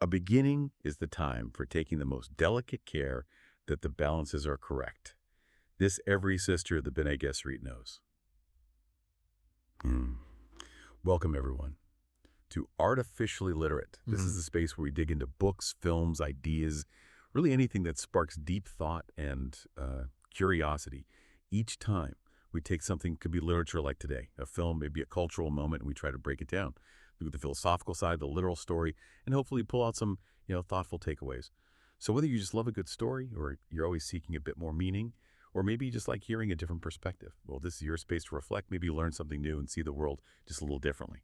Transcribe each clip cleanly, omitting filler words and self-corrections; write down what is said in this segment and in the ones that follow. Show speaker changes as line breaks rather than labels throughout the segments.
A beginning is the time for taking the most delicate care that the balances are correct. This every sister of the Bene Gesserit knows. Welcome, everyone, to Artificially Literate. This is the space where we dig into books, films, ideas, really anything that sparks deep thought and curiosity. Each time we take something, could be literature like today, a film, maybe a cultural moment, and we try to break it down. Look at the philosophical side, the literal story, and hopefully pull out some, thoughtful takeaways. So whether you just love a good story or you're always seeking a bit more meaning, or maybe you just like hearing a different perspective, well, this is your space to reflect, maybe learn something new and see the world just a little differently.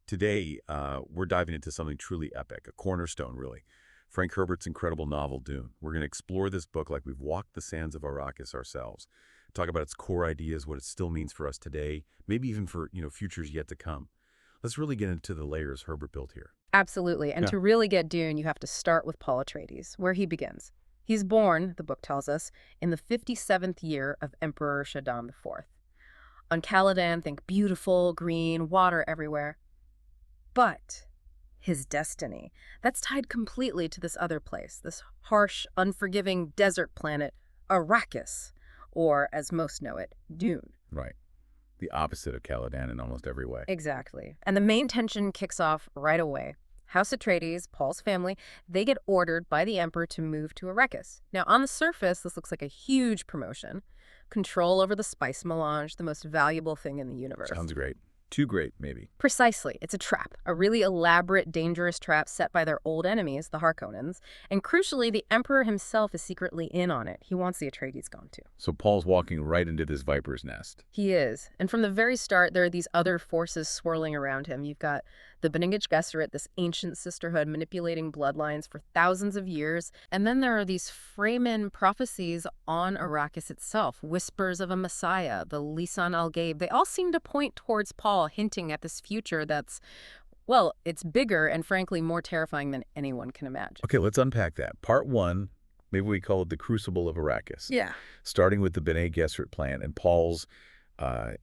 Today, we're diving into something truly epic, a cornerstone, really. Frank Herbert's incredible novel, Dune. We're going to explore this book like we've walked the sands of Arrakis ourselves, talk about its core ideas, what it still means for us today, maybe even for, futures yet to come. Let's really get into the layers Herbert built here.
Absolutely. And to really get Dune, you have to start with Paul Atreides, where he begins. He's born, the book tells us, in the 57th year of Emperor Shaddam IV. On Caladan, think beautiful, green, water everywhere. But his destiny, that's tied completely to this other place, this harsh, unforgiving desert planet, Arrakis, or as most know it, Dune.
Right. The opposite of Caladan in almost every way.
Exactly. And the main tension kicks off right away. House Atreides, Paul's family, they get ordered by the Emperor to move to Arrakis. Now, on the surface, this looks like a huge promotion. Control over the spice melange, the most valuable thing in the universe.
Sounds great. Too great, maybe.
Precisely. It's a trap, a really elaborate, dangerous trap set by their old enemies, the Harkonnens. And crucially, the Emperor himself is secretly in on it. He wants the Atreides gone too.
So Paul's walking right into this viper's nest.
He is. And from the very start, there are these other forces swirling around him. You've got the Bene Gesserit, this ancient sisterhood manipulating bloodlines for thousands of years. And then there are these Fremen prophecies on Arrakis itself, whispers of a messiah, the Lisan al-Gaib. They all seem to point towards Paul, hinting at this future that's, well, it's bigger and frankly more terrifying than anyone can imagine.
Okay, let's unpack that. Part one, maybe we call it the Crucible of Arrakis.
Yeah.
Starting with the Bene Gesserit plan and Paul's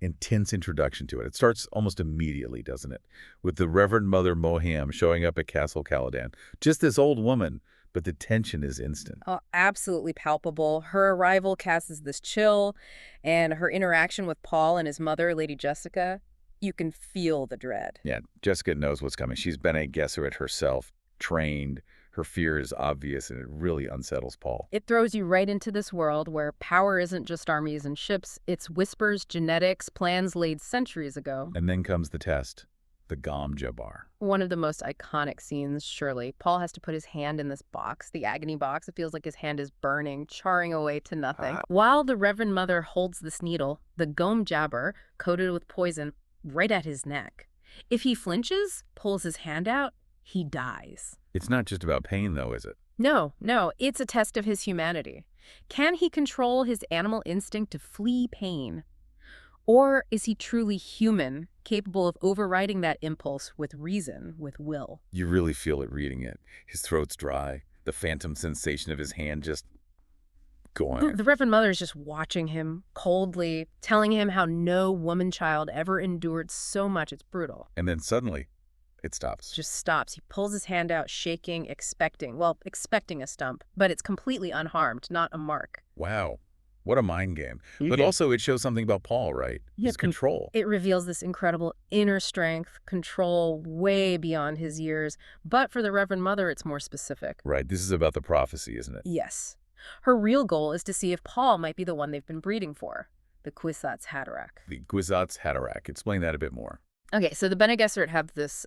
intense introduction to it. It starts almost immediately, doesn't it? With the Reverend Mother Moham showing up at Castle Caladan. Just this old woman, but the tension is instant.
Oh, absolutely palpable. Her arrival casts this chill, and her interaction with Paul and his mother, Lady Jessica, you can feel the dread.
Yeah, Jessica knows what's coming. She's Bene Gesserit herself, trained. Her fear is obvious, and it really unsettles Paul.
It throws you right into this world where power isn't just armies and ships. It's whispers, genetics, plans laid centuries ago.
And then comes the test, the Gom Jabbar.
One of the most iconic scenes, surely. Paul has to put his hand in this box, the agony box. It feels like his hand is burning, charring away to nothing. While the Reverend Mother holds this needle, the Gom Jabbar, coated with poison, right at his neck. If he flinches, pulls his hand out, he dies.
It's not just about pain, though, is it?
No, it's a test of his humanity. Can he control his animal instinct to flee pain? Or is he truly human, capable of overriding that impulse with reason, with will?
You really feel it reading it. His throat's dry, the phantom sensation of his hand just going.
The Reverend Mother is just watching him coldly, telling him how no woman-child ever endured so much. It's brutal.
And then suddenly, it stops.
Just stops. He pulls his hand out, shaking, expecting a stump, but it's completely unharmed, not a mark.
Wow. What a mind game. But also it shows something about Paul, right? His control.
It reveals this incredible inner strength, control way beyond his years. But for the Reverend Mother, it's more specific.
Right. This is about the prophecy, isn't it?
Yes. Her real goal is to see if Paul might be the one they've been breeding for, the Kwisatz Haderach.
The Kwisatz Haderach. Explain that a bit more.
Okay, so the Bene Gesserit have this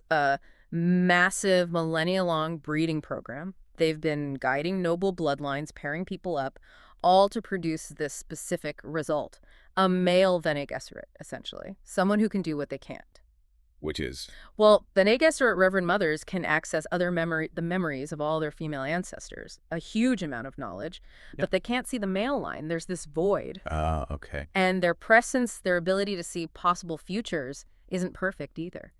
massive millennia-long breeding program. They've been guiding noble bloodlines, pairing people up, all to produce this specific result. A male Bene Gesserit, essentially. Someone who can do what they can't.
Which is?
Well, Bene Gesserit Reverend Mothers can access the memories of all their female ancestors. A huge amount of knowledge. But they can't see the male line. There's this void.
Okay.
And their presence, their ability to see possible futures, isn't perfect either.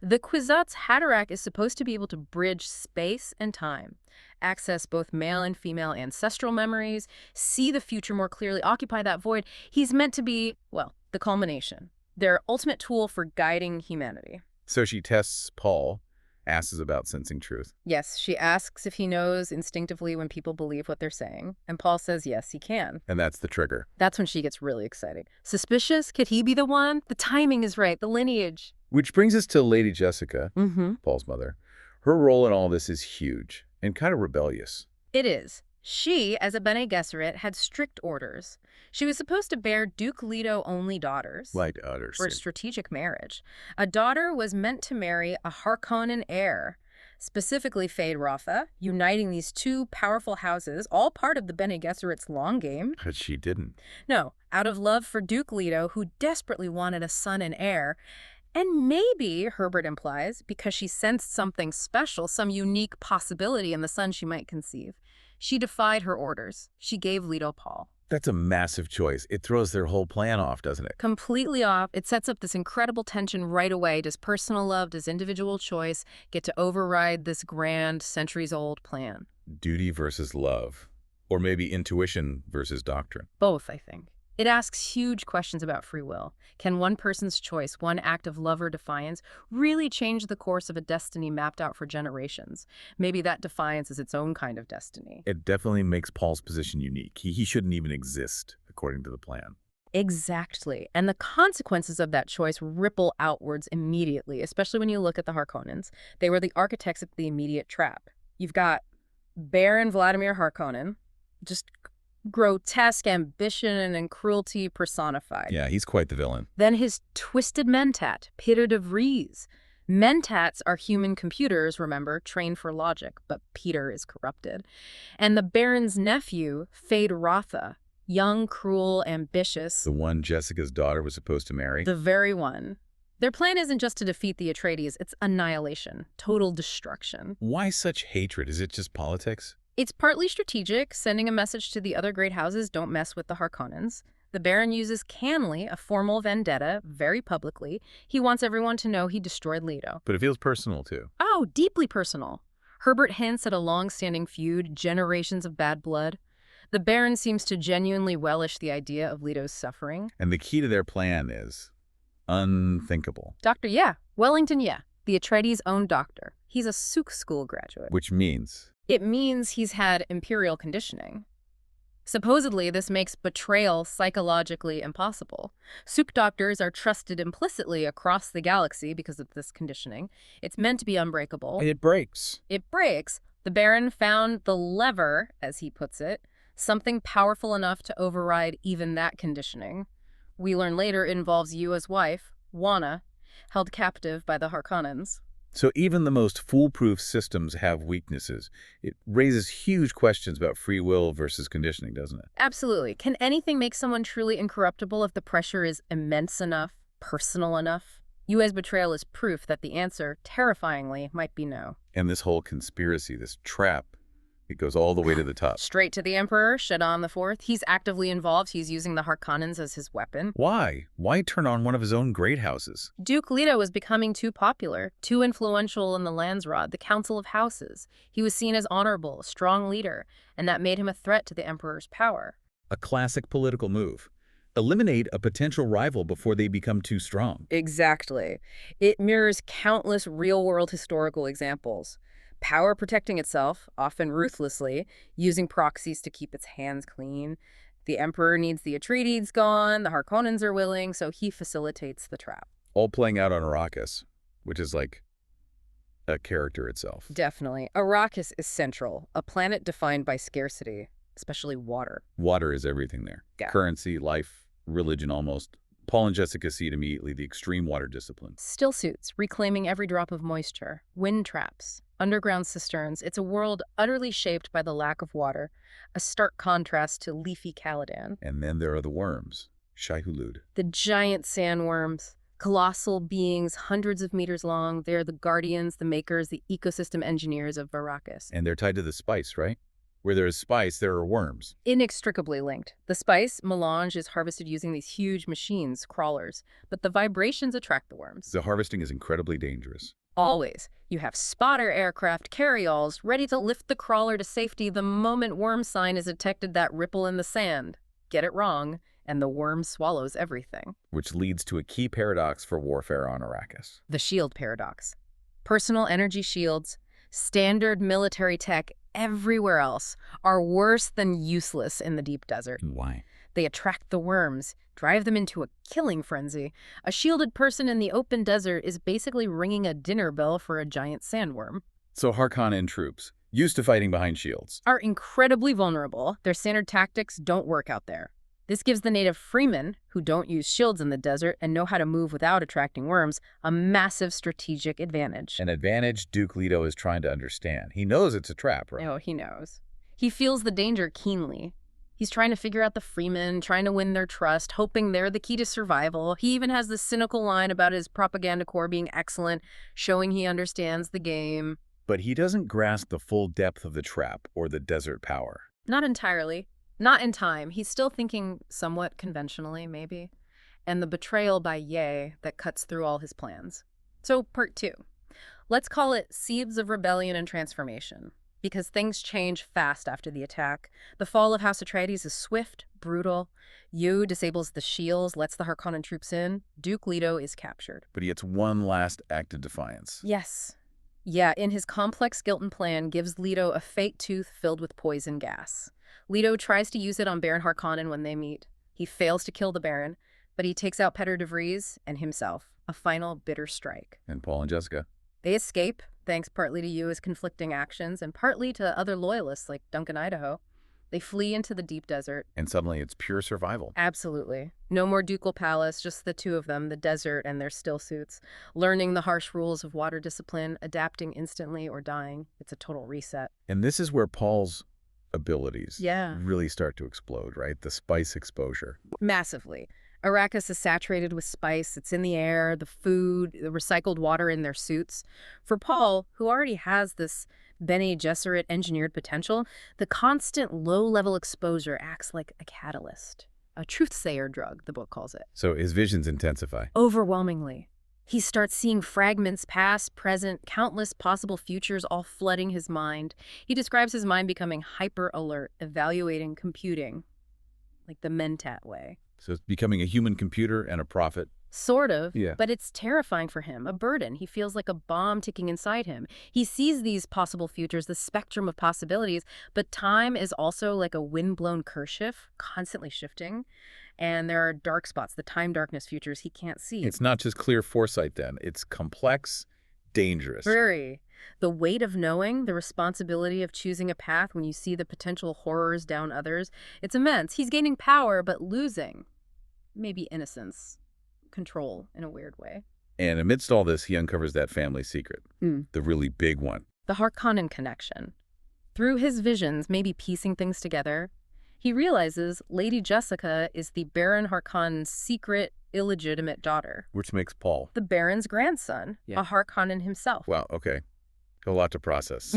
The Kwisatz Haderach is supposed to be able to bridge space and time, access both male and female ancestral memories, see the future more clearly, occupy that void. He's meant to be, well, the culmination, their ultimate tool for guiding humanity.
So she tests Paul, asks about sensing truth.
Yes, she asks if he knows instinctively when people believe what they're saying, and Paul says yes, he can.
And that's the trigger.
That's when she gets really excited. Suspicious? Could he be the one? The timing is right, the lineage.
Which brings us to Lady Jessica,
Mm-hmm.
Paul's mother. Her role in all this is huge and kind of rebellious.
It is. She, as a Bene Gesserit, had strict orders. She was supposed to bear Duke Leto only daughters.
Like others.
For a strategic marriage. A daughter was meant to marry a Harkonnen heir, specifically Feyd-Rautha, uniting these two powerful houses, all part of the Bene Gesserit's long game.
But she didn't.
No, out of love for Duke Leto, who desperately wanted a son and heir, and maybe, Herbert implies, because she sensed something special, some unique possibility in the son she might conceive, she defied her orders. She gave Leto Paul.
That's a massive choice. It throws their whole plan off, doesn't it?
Completely off. It sets up this incredible tension right away. Does personal love, does individual choice get to override this grand, centuries-old plan?
Duty versus love. Or maybe intuition versus doctrine.
Both, I think. It asks huge questions about free will. Can one person's choice, one act of love or defiance, really change the course of a destiny mapped out for generations? Maybe that defiance is its own kind of destiny.
It definitely makes Paul's position unique. He shouldn't even exist, according to the plan.
Exactly. And the consequences of that choice ripple outwards immediately, especially when you look at the Harkonnens. They were the architects of the immediate trap. You've got Baron Vladimir Harkonnen, just grotesque ambition and cruelty personified.
Yeah, he's quite the villain.
Then his twisted mentat, Peter de Vries. Mentats are human computers, remember, trained for logic, but Peter is corrupted. And the Baron's nephew, Feyd-Rautha, young, cruel, ambitious.
The one Jessica's daughter was supposed to marry?
The very one. Their plan isn't just to defeat the Atreides, it's annihilation, total destruction.
Why such hatred? Is it just politics?
It's partly strategic, sending a message to the other great houses, don't mess with the Harkonnens. The Baron uses cannily a formal vendetta, very publicly. He wants everyone to know he destroyed Leto.
But it feels personal, too.
Oh, deeply personal. Herbert hints at a long-standing feud, generations of bad blood. The Baron seems to genuinely relish the idea of Leto's suffering.
And the key to their plan is unthinkable.
Doctor, yeah. Wellington, yeah. The Atreides' own doctor. He's a Suk school graduate.
Which means?
It means he's had imperial conditioning. Supposedly, this makes betrayal psychologically impossible. Suk doctors are trusted implicitly across the galaxy because of this conditioning. It's meant to be unbreakable.
It breaks.
It breaks. The Baron found the lever, as he puts it, something powerful enough to override even that conditioning. We learn later it involves Yua's wife, Wana, held captive by the Harkonnens.
So even the most foolproof systems have weaknesses. It raises huge questions about free will versus conditioning, doesn't it?
Absolutely. Can anything make someone truly incorruptible if the pressure is immense enough, personal enough? Yua's betrayal is proof that the answer, terrifyingly, might be no.
And this whole conspiracy, this trap, it goes all the way to the top.
Straight to the Emperor, Shaddam IV. He's actively involved. He's using the Harkonnens as his weapon.
Why? Why turn on one of his own great houses?
Duke Leto was becoming too popular, too influential in the Landsraad, the Council of Houses. He was seen as honorable, a strong leader, and that made him a threat to the Emperor's power.
A classic political move. Eliminate a potential rival before they become too strong.
Exactly. It mirrors countless real-world historical examples. Power protecting itself, often ruthlessly, using proxies to keep its hands clean. The Emperor needs the Atreides gone, the Harkonnens are willing, so he facilitates the trap.
All playing out on Arrakis, which is like a character itself.
Definitely. Arrakis is central, a planet defined by scarcity, especially water.
Water is everything there.
Yeah.
Currency, life, religion almost. Paul and Jessica see it immediately, the extreme water discipline.
Still suits, reclaiming every drop of moisture. Wind traps. Underground cisterns. It's a world utterly shaped by the lack of water, a stark contrast to leafy Caladan.
And then there are the worms, Shai-Hulud.
The giant sandworms, colossal beings hundreds of meters long. They're the guardians, the makers, the ecosystem engineers of Arrakis.
And they're tied to the spice, right? Where there is spice, there are worms.
Inextricably linked. The spice, melange, is harvested using these huge machines, crawlers, but the vibrations attract the worms.
The harvesting is incredibly dangerous.
Always. You have spotter aircraft carry-alls ready to lift the crawler to safety the moment worm sign is detected, that ripple in the sand. Get it wrong, and the worm swallows everything.
Which leads to a key paradox for warfare on Arrakis.
The shield paradox. Personal energy shields, standard military tech everywhere else are worse than useless in the deep desert.
Why?
They attract the worms, drive them into a killing frenzy. A shielded person in the open desert is basically ringing a dinner bell for a giant sandworm.
So Harkonnen troops, used to fighting behind shields,
Are incredibly vulnerable. Their standard tactics don't work out there. This gives the native freemen, who don't use shields in the desert and know how to move without attracting worms, a massive strategic advantage.
an advantage Duke Leto is trying to understand. He knows it's a trap, right?
Oh, he knows. He feels the danger keenly. He's trying to figure out the freemen, trying to win their trust, hoping they're the key to survival. He even has this cynical line about his propaganda corps being excellent, showing he understands the game.
But he doesn't grasp the full depth of the trap or the desert power.
Not entirely. Not in time. He's still thinking somewhat conventionally, maybe. And the betrayal by Ye that cuts through all his plans. So, part 2. Let's call it Seeds of Rebellion and Transformation, because things change fast after the attack. The fall of House Atreides is swift, brutal. Yu disables the shields, lets the Harkonnen troops in. Duke Leto is captured.
But he gets one last act of defiance.
Yes. Yeah, in his complex Giltan plan, gives Leto a fake tooth filled with poison gas. Leto tries to use it on Baron Harkonnen when they meet. He fails to kill the Baron, but he takes out Petter de Vries and himself. A final bitter strike.
And Paul and Jessica.
They escape, thanks partly to Yu's conflicting actions and partly to other loyalists like Duncan Idaho. They flee into the deep desert.
And suddenly it's pure survival.
Absolutely. No more ducal palace, just the two of them, the desert and their still suits, learning the harsh rules of water discipline, adapting instantly or dying. It's a total reset.
And this is where Paul's abilities
Yeah.
really start to explode, right? The spice exposure.
Massively. Arrakis is saturated with spice. It's in the air, the food, the recycled water in their suits. For Paul, who already has this Bene Gesserit engineered potential, the constant low-level exposure acts like a catalyst. A truth-sayer drug, the book calls it.
So his visions intensify.
Overwhelmingly. He starts seeing fragments, past, present, countless possible futures all flooding his mind. He describes his mind becoming hyper-alert, evaluating, computing, like the Mentat way.
So it's becoming a human computer and a prophet.
Sort of,
Yeah.
but it's terrifying for him, a burden. He feels like a bomb ticking inside him. He sees these possible futures, the spectrum of possibilities, but time is also like a wind-blown kerchief, constantly shifting. And there are dark spots, the time darkness futures he can't see.
It's not just clear foresight then. It's complex, dangerous.
Very. The weight of knowing, the responsibility of choosing a path when you see the potential horrors down others, it's immense. He's gaining power, but losing. Maybe innocence. Control, in a weird way.
And amidst all this, he uncovers that family secret.
Mm.
The really big one.
The Harkonnen connection. Through his visions, maybe piecing things together, he realizes Lady Jessica is the Baron Harkonnen's secret, illegitimate daughter.
Which makes Paul.
The Baron's grandson,
Yeah.
a Harkonnen himself.
Wow, okay. A lot to process.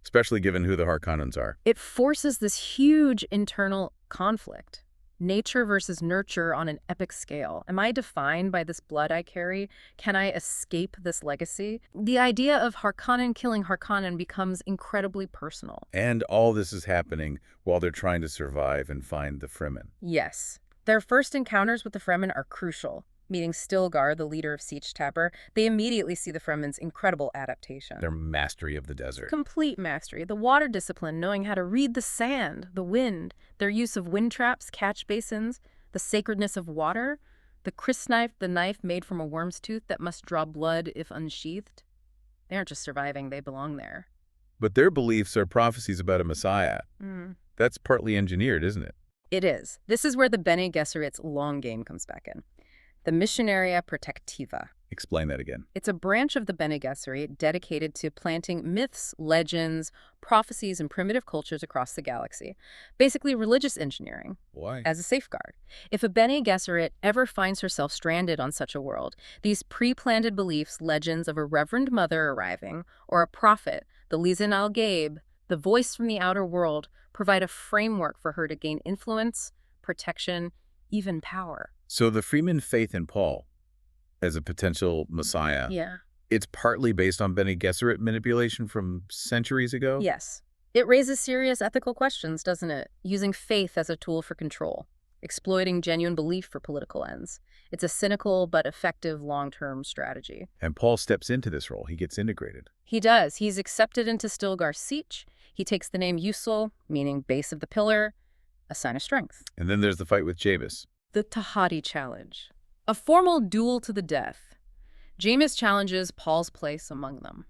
Especially given who the Harkonnens are.
It forces this huge internal conflict. Nature versus nurture on an epic scale. Am I defined by this blood I carry? Can I escape this legacy? The idea of Harkonnen killing Harkonnen becomes incredibly personal.
And all this is happening while they're trying to survive and find the Fremen.
Yes. Their first encounters with the Fremen are crucial. Meeting Stilgar, the leader of Siege Tapper, they immediately see the Fremen's incredible adaptation.
Their mastery of the desert.
Complete mastery. The water discipline, knowing how to read the sand, the wind, their use of wind traps, catch basins, the sacredness of water, the crysknife, the knife made from a worm's tooth that must draw blood if unsheathed. They aren't just surviving, they belong there.
But their beliefs are prophecies about a messiah. That's partly engineered, isn't it?
It is. This is where the Bene Gesserit's long game comes back in. The Missionaria Protectiva.
Explain that again.
It's a branch of the Bene Gesserit dedicated to planting myths, legends, prophecies, and primitive cultures across the galaxy. Basically religious engineering.
Why?
As a safeguard. If a Bene Gesserit ever finds herself stranded on such a world, these pre-planted beliefs, legends of a reverend mother arriving, or a prophet, the Lizan al-Gaib, the voice from the outer world, provide a framework for her to gain influence, protection, even power.
So the Freeman faith in Paul as a potential messiah,
Yeah.
it's partly based on Bene Gesserit manipulation from centuries ago?
Yes. It raises serious ethical questions, doesn't it? Using faith as a tool for control. exploiting genuine belief for political ends. It's a cynical but effective long-term strategy.
And Paul steps into this role. He gets integrated.
He does. He's accepted into Stilgar's Siege. He takes the name Usul, meaning base of the pillar, a sign of strength.
And then there's the fight with Jameis.
The Tahati Challenge. A formal duel to the death. Jameis challenges Paul's place among them.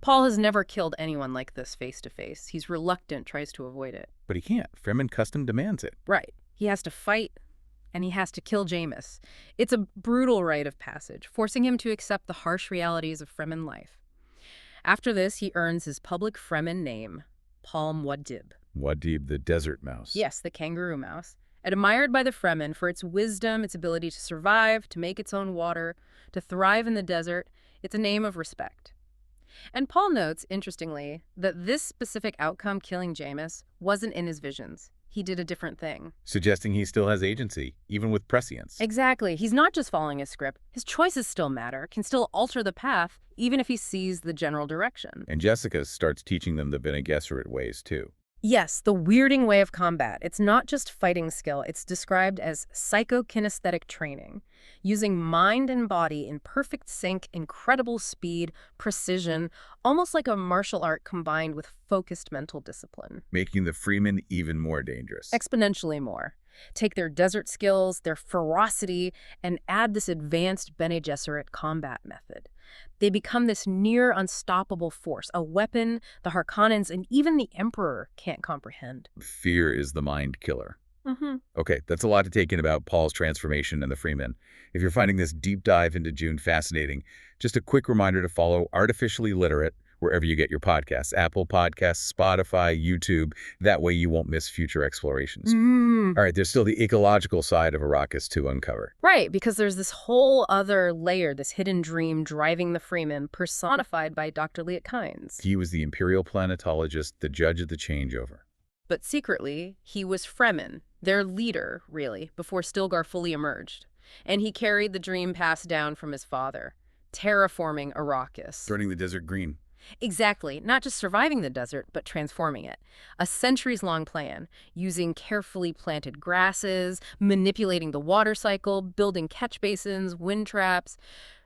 Paul has never killed anyone like this face-to-face. He's reluctant, tries to avoid it.
But he can't. Fremen custom demands it.
Right. He has to fight, and he has to kill Jameis. It's a brutal rite of passage, forcing him to accept the harsh realities of Fremen life. After this, he earns his public Fremen name, Paul Muad'Dib.
Muad'Dib, the desert mouse.
Yes, the kangaroo mouse. Admired by the Fremen for its wisdom, its ability to survive, to make its own water, to thrive in the desert, it's a name of respect. And Paul notes, interestingly, that this specific outcome, killing Jameis, wasn't in his visions. He did a different thing.
Suggesting he still has agency, even with prescience.
Exactly. He's not just following his script. His choices still matter, can still alter the path, even if he sees the general direction.
And Jessica starts teaching them the Bene Gesserit ways, too.
Yes, the weirding way of combat. It's not just fighting skill. It's described as psychokinesthetic training, using mind and body in perfect sync, incredible speed, precision, almost like a martial art combined with focused mental discipline.
Making the Fremen even more dangerous.
Exponentially more. Take their desert skills, their ferocity, and add this advanced Bene Gesserit combat method. They become this near unstoppable force, a weapon the Harkonnens and even the Emperor can't comprehend.
Fear is the mind killer.
Mm-hmm.
Okay, that's a lot to take in about Paul's transformation and the Fremen. If you're finding this deep dive into Dune fascinating, just a quick reminder to follow Artificially Literate wherever you get your podcasts, Apple Podcasts, Spotify, YouTube. That way you won't miss future explorations. All right, there's still the ecological side of Arrakis to uncover.
Right, because there's this whole other layer, this hidden dream driving the Fremen, personified by Dr. Liet Kynes.
He was the imperial planetologist, the judge of the changeover.
But secretly, he was Fremen, their leader, really, before Stilgar fully emerged. And he carried the dream passed down from his father, terraforming Arrakis.
Turning the desert green.
Exactly. Not just surviving the desert, but transforming it. A centuries-long plan, using carefully planted grasses, manipulating the water cycle, building catch basins, wind traps,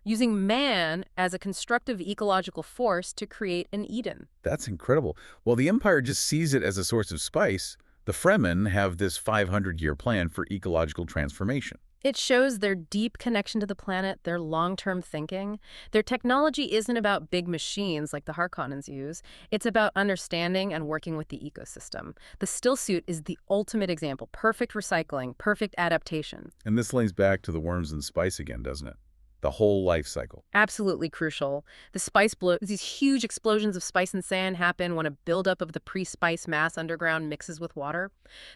using man as a constructive ecological force to create an Eden.
That's incredible. While the Empire just sees it as a source of spice, the Fremen have this 500-year plan for ecological transformation.
It shows their deep connection to the planet, their long-term thinking. Their technology isn't about big machines like the Harkonnens use. It's about understanding and working with the ecosystem. The stillsuit is the ultimate example. Perfect recycling, perfect adaptation.
And this links back to the worms and spice again, doesn't it? The whole life cycle.
Absolutely crucial. The spice these huge explosions of spice and sand happen when a buildup of the pre-spice mass underground mixes with water.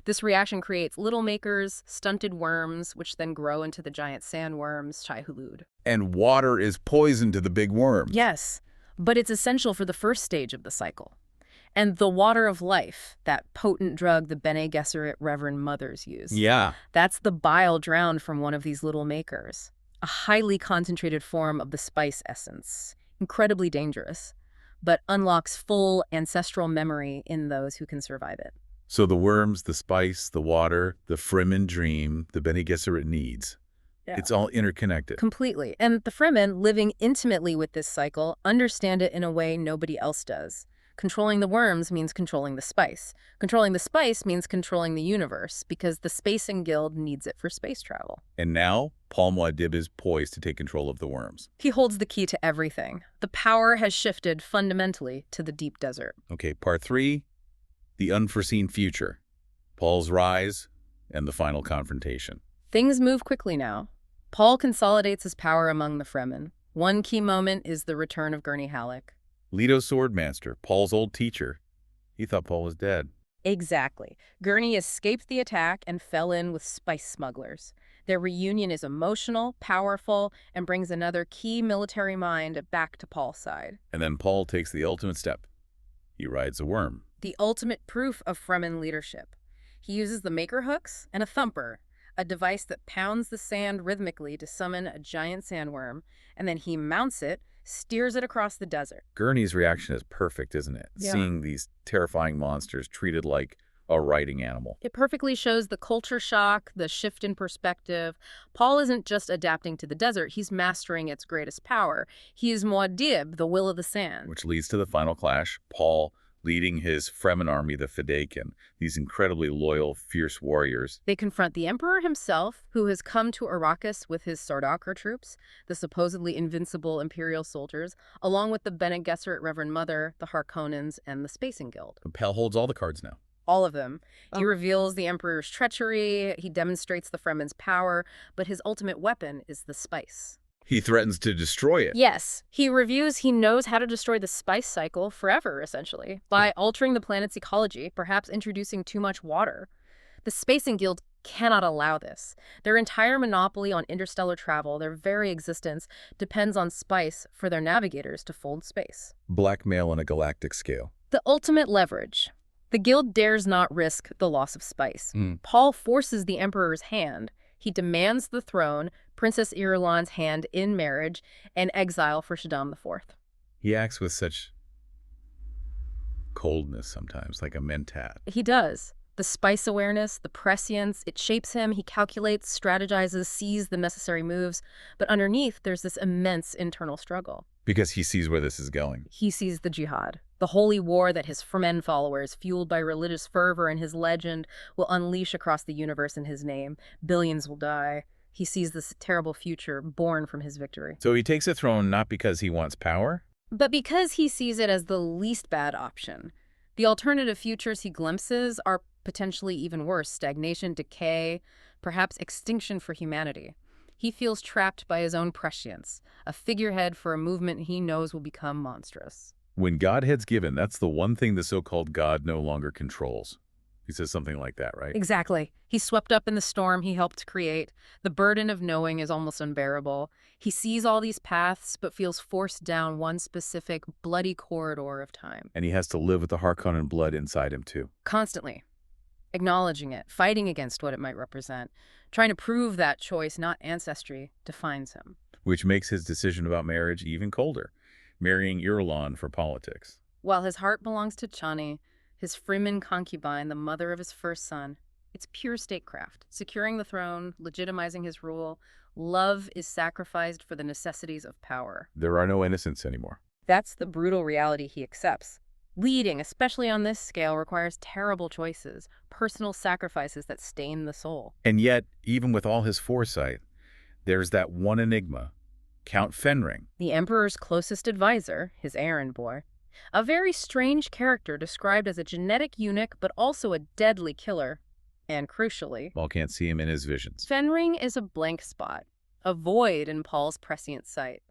This reaction creates little makers, stunted worms, which then grow into the giant sandworms, Shai-Hulud.
And water is poison to the big worms.
Yes, but it's essential for the first stage of the cycle. And the water of life, that potent drug the Bene Gesserit Reverend Mothers use.
Yeah.
That's the bile drowned from one of these little makers. A highly concentrated form of the spice essence, incredibly dangerous, but unlocks full ancestral memory in those who can survive it.
So the worms, the spice, the water, the Fremen dream, the Bene Gesserit needs.
Yeah.
It's all interconnected.
Completely. And the Fremen, living intimately with this cycle, understand it in a way nobody else does. Controlling the worms means controlling the spice. Controlling the spice means controlling the universe, because the Spacing Guild needs it for space travel.
And now, Paul Muad'Dib is poised to take control of the worms.
He holds the key to everything. The power has shifted fundamentally to the deep desert.
Okay, part 3, the unforeseen future. Paul's rise and the final confrontation.
Things move quickly now. Paul consolidates his power among the Fremen. One key moment is the return of Gurney Halleck.
Leto Swordmaster, Paul's old teacher. He thought Paul was dead.
Exactly. Gurney escaped the attack and fell in with spice smugglers. Their reunion is emotional, powerful, and brings another key military mind back to Paul's side.
And then Paul takes the ultimate step. He rides a worm.
The ultimate proof of Fremen leadership. He uses the maker hooks and a thumper, a device that pounds the sand rhythmically to summon a giant sandworm, and then he mounts it, steers it across the desert.
Gurney's reaction is perfect, isn't it?
Yeah.
Seeing these terrifying monsters treated like a writing animal.
It perfectly shows the culture shock, the shift in perspective. Paul isn't just adapting to the desert, he's mastering its greatest power. He is Muad'Dib, the will of the sand.
Which leads to the final clash, Paul leading his Fremen army, the Fedaykin, these incredibly loyal, fierce warriors.
They confront the emperor himself, who has come to Arrakis with his Sardaukar troops, the supposedly invincible imperial soldiers, along with the Bene Gesserit Reverend Mother, the Harkonnens, and the Spacing Guild.
Pell holds all the cards now.
All of them. He reveals the emperor's treachery, he demonstrates the Fremen's power, but his ultimate weapon is the spice.
He threatens to destroy it.
Yes, he reviews he knows how to destroy the spice cycle forever, essentially, by altering the planet's ecology, perhaps introducing too much water. The Spacing Guild cannot allow this. Their entire monopoly on interstellar travel, their very existence, depends on spice for their navigators to fold space.
Blackmail on a galactic scale.
The ultimate leverage. The Guild dares not risk the loss of spice. Paul forces the Emperor's hand. He demands the throne, Princess Irulan's hand in marriage, and exile for Shaddam IV.
He acts with such coldness sometimes, like a mentat.
He does. The spice awareness, the prescience, it shapes him. He calculates, strategizes, sees the necessary moves. But underneath, there's this immense internal struggle.
Because he sees where this is going.
He sees the jihad, the holy war that his Fremen followers, fueled by religious fervor and his legend, will unleash across the universe in his name. Billions will die. He sees this terrible future born from his victory.
So he takes a throne not because he wants power,
but because he sees it as the least bad option. The alternative futures he glimpses are potentially even worse: stagnation, decay, perhaps extinction for humanity. He feels trapped by his own prescience, a figurehead for a movement he knows will become monstrous.
When Godhead's given, that's the one thing the so-called God no longer controls. He says something like that, right?
Exactly. He's swept up in the storm he helped create. The burden of knowing is almost unbearable. He sees all these paths, but feels forced down one specific bloody corridor of time.
And he has to live with the Harkonnen blood inside him, too.
Constantly. Acknowledging it, fighting against what it might represent, trying to prove that choice, not ancestry, defines him.
Which makes his decision about marriage even colder, marrying Irulan for politics.
While his heart belongs to Chani, his Fremen concubine, the mother of his first son, it's pure statecraft, securing the throne, legitimizing his rule. Love is sacrificed for the necessities of power.
There are no innocents anymore.
That's the brutal reality he accepts. Leading, especially on this scale, requires terrible choices, personal sacrifices that stain the soul.
And yet, even with all his foresight, there's that one enigma, Count Fenring.
The Emperor's closest advisor, his errand boy. A very strange character described as a genetic eunuch, but also a deadly killer. And crucially,
Paul can't see him in his visions.
Fenring is a blank spot, a void in Paul's prescient sight.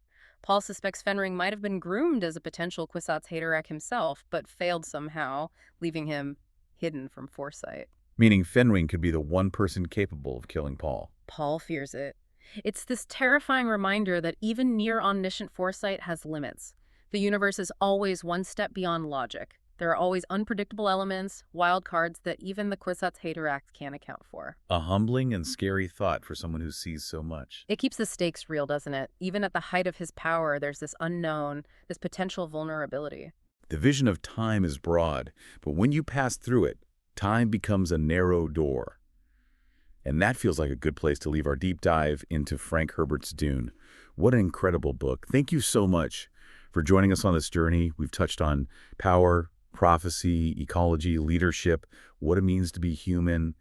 Paul suspects Fenring might have been groomed as a potential Kwisatz Haderach himself, but failed somehow, leaving him hidden from foresight.
Meaning Fenring could be the one person capable of killing Paul.
Paul fears it. It's this terrifying reminder that even near-omniscient foresight has limits. The universe is always one step beyond logic. There are always unpredictable elements, wild cards that even the Kwisatz Haderach can't account for.
A humbling and scary thought for someone who sees so much.
It keeps the stakes real, doesn't it? Even at the height of his power, there's this unknown, this potential vulnerability.
The vision of time is broad, but when you pass through it, time becomes a narrow door. And that feels like a good place to leave our deep dive into Frank Herbert's Dune. What an incredible book. Thank you so much for joining us on this journey. We've touched on power, prophecy, ecology, leadership, what it means to be human.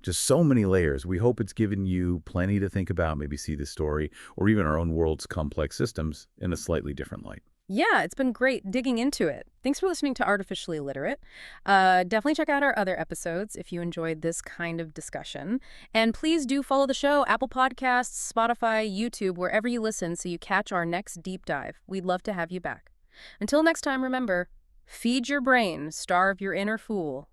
Just so many layers. We hope it's given you plenty to think about, maybe see the story, or even our own world's complex systems in a slightly different light.
Yeah, it's been great digging into it. Thanks for listening to Artificially Literate. Definitely check out our other episodes if you enjoyed this kind of discussion. And please do follow the show, Apple Podcasts, Spotify, YouTube, wherever you listen, so you catch our next deep dive. We'd love to have you back. Until next time, remember, feed your brain, starve your inner fool.